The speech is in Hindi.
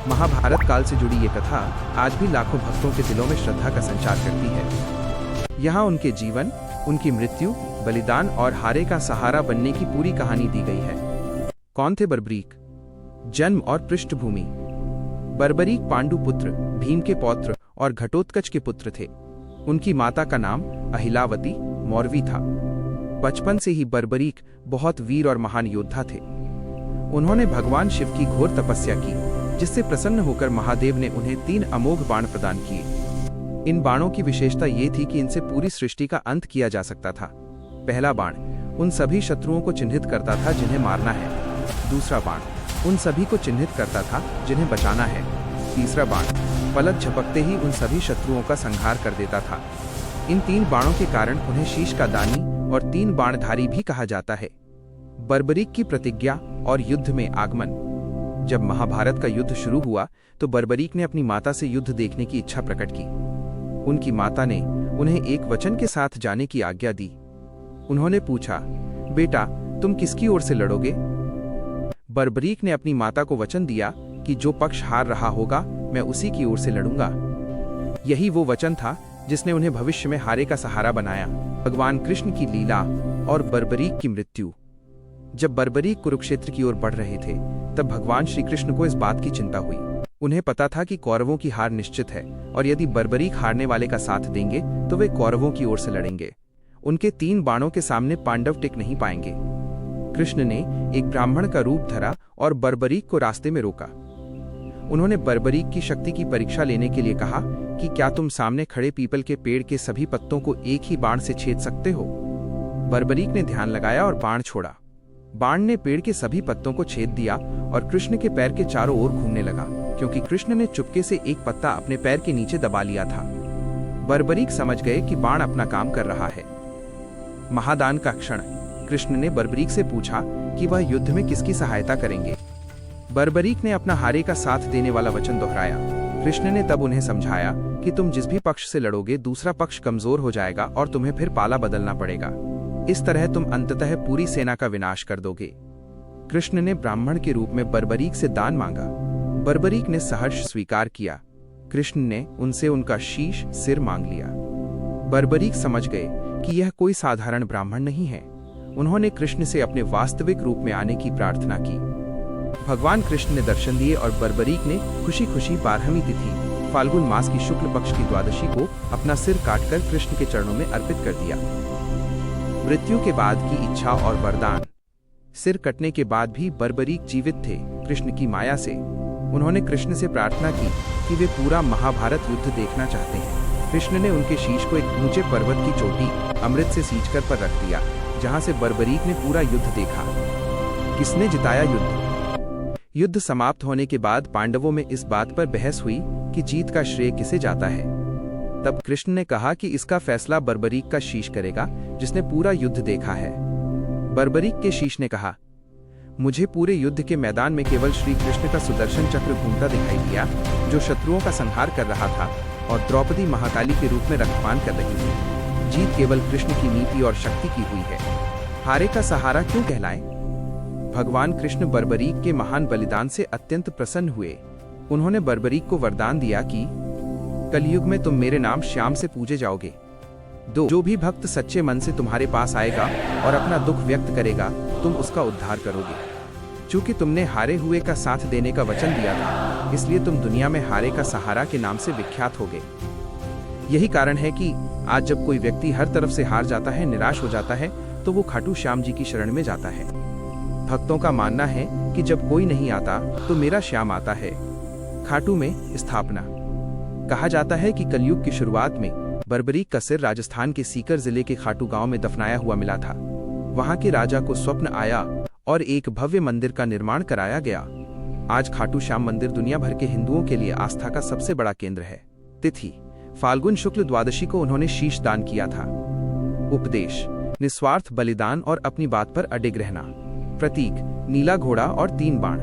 महाभारत काल से जुड़ी ये कथा आज भी लाखों भक्तों के दिलों में श्रद्धा का संचार करती है। यहाँ उनके जीवन, उनकी मृत्यु, बलिदान और हारे का सहारा बनने की पूरी कहानी दी गई है। कौन थे बर्बरीक? जन्म और पृष्ठभूमि। बर्बरीक पांडु पुत्र, भीम के पौत्र और घटोत्कच के पुत्र थे। उनकी माता का नाम अहिलावती मौरवी था। बचपन से ही बर्बरीक बहुत वीर और महान योद्धा थे। उन्होंने भगवान शिव की घोर तपस्या की, जिससे प्रसन्न होकर महादेव ने उन्हें 3 अमोघ बाण प्रदान किए। इन बाणों की विशेषता ये थी कि इनसे पूरी सृष्टि का अंत किया जा सकता था। पहला बाण उन सभी शत्रुओं को चिन्हित करता था जिन्हें मारना है। दूसरा बाण उन सभी को चिन्हित करता था जिन्हें बचाना है। तीसरा बाण पलक झपकते ही उन सभी शत्रुओं का संहार कर देता था। इन 3 बाणों के कारण उन्हें शीश का दानी और 3 बाणधारी भी कहा जाता है। बर्बरीक की प्रतिज्ञा और युद्ध में आगमन। जब महाभारत का युद्ध शुरू हुआ तो बर्बरीक ने अपनी माता से युद्ध देखने की इच्छा प्रकट की। उनकी माता ने उन्हें एक वचन के साथ जाने की आज्ञा दी। उन्होंने पूछा, बेटा तुम किसकी ओर से लड़ोगे? बर्बरीक ने अपनी माता को वचन दिया कि जो पक्ष हार रहा होगा मैं उसी की ओर से लड़ूंगा। यही वो वचन था जिसने उन्हें भविष्य में हारे का सहारा बनाया। भगवान कृष्ण की लीला और बर्बरीक की मृत्यु। जब बर्बरीक कुरुक्षेत्र की ओर बढ़ रहे थे तब भगवान श्री कृष्ण को इस बात की चिंता हुई। उन्हें पता था कि कौरवों की हार निश्चित है और यदि बर्बरीक हारने वाले का साथ देंगे तो वे कौरवों की ओर से लड़ेंगे। उनके 3 बाणों के सामने पांडव टिक नहीं पाएंगे। कृष्ण ने एक ब्राह्मण का रूप धरा और बर्बरीक को रास्ते में रोका। उन्होंने बर्बरीक की शक्ति की परीक्षा लेने के लिए कहा कि क्या तुम सामने खड़े पीपल के पेड़ के सभी पत्तों को एक ही बाण से छेद सकते हो? बर्बरीक ने ध्यान लगाया और बाण छोड़ा। बाण ने पेड़ के सभी पत्तों को छेद दिया और कृष्ण के पैर के चारों ओर घूमने लगा, क्योंकि कृष्ण ने चुपके से एक पत्ता अपने पैर के नीचे दबा लिया था। बर्बरीक समझ गए कि बाण अपना काम कर रहा है। महादान का क्षण। कृष्ण ने बर्बरीक से पूछा कि वह युद्ध में किसकी सहायता करेंगे। बर्बरीक ने अपना हारे का साथ देने वाला वचन दोहराया। कृष्ण ने तब उन्हें समझाया कि तुम जिस भी पक्ष से लड़ोगे दूसरा पक्ष कमजोर हो जाएगा और तुम्हें फिर पाला बदलना पड़ेगा। इस तरह तुम अंततः पूरी सेना का विनाश कर दोगे। कृष्ण ने ब्राह्मण के रूप में बर्बरीक से दान मांगा। बर्बरीक ने सहर्ष स्वीकार किया। कृष्ण ने उनसे उनका शीश सिर मांग लिया। बर्बरीक समझ गए कि यह कोई साधारण ब्राह्मण नहीं है। उन्होंने कृष्ण से अपने वास्तविक रूप में आने की प्रार्थना की। भगवान कृष्ण ने दर्शन दिए और बर्बरीक ने खुशी खुशी 12वीं तिथि फाल्गुन मास की शुक्ल पक्ष की द्वादशी को अपना सिर काटकर कृष्ण के चरणों में अर्पित कर दिया। मृत्यु के बाद की इच्छा और वरदान। सिर कटने के बाद भी बर्बरीक जीवित थे कृष्ण की माया से। उन्होंने कृष्ण से प्रार्थना की कि वे पूरा महाभारत युद्ध देखना चाहते हैं। कृष्ण ने उनके शीश को एक ऊंचे पर्वत की चोटी अमृत से सींचकर पर रख दिया, जहां से बर्बरीक ने पूरा युद्ध देखा। किसने जिताया युद्ध? युद्ध समाप्त होने के बाद पांडवों में इस बात पर बहस हुई कि जीत का श्रेय किसे जाता है। तब कृष्ण ने कहा कि इसका फैसला बर्बरीक का शीश करेगा, जिसने पूरा युद्ध देखा है। बर्बरीक के शीश ने कहा, मुझे पूरे युद्ध के मैदान में केवल श्री कृष्ण का सुदर्शन चक्र घूमता दिखाई दिया, जो शत्रुओं का संहार कर रहा था और द्रौपदी महाकाली के रूप में रक्तपान कर रही थी। जीत केवल कृष्ण की नीति और शक्ति की हुई है। हारे का सहारा क्यों कहलाए? भगवान कृष्ण बर्बरीक के महान बलिदान से अत्यंत प्रसन्न हुए। उन्होंने बर्बरीक को वरदान दिया कि कलयुग में तुम मेरे नाम श्याम से पूजे जाओगे। जो भी भक्त सच्चे मन से तुम्हारे पास आएगा और अपना दुख व्यक्त करेगा, तुम उसका उद्धार करोगे। चूंकि तुमने हारे हुए का साथ देने का वचन दिया था, इसलिए तुम दुनिया में हारे का सहारा के नाम से विख्यात होगे। यही कारण है कि आज जब कोई व्यक्ति हर तरफ से हार जाता है, निराश हो जाता है, तो वो खाटू श्याम जी की शरण में जाता है। भक्तों का मानना है कि जब कोई नहीं आता तो मेरा श्याम आता है। खाटू में स्थापना। कहा जाता है कि कलयुग की शुरुआत में बर्बरीक का सिर राजस्थान के सीकर जिले के खाटू गांव में दफनाया हुआ मिला था। वहां के राजा को स्वप्न आया और एक भव्य मंदिर का निर्माण कराया गया। आज खाटू श्याम मंदिर दुनिया भर के हिंदुओं के लिए आस्था का सबसे बड़ा केंद्र है। तिथि फाल्गुन शुक्ल द्वादशी को उन्होंने शीश दान किया था। उपदेश निस्वार्थ बलिदान और अपनी बात पर अडिग रहना। प्रतीक नीला घोड़ा और 3 बाण।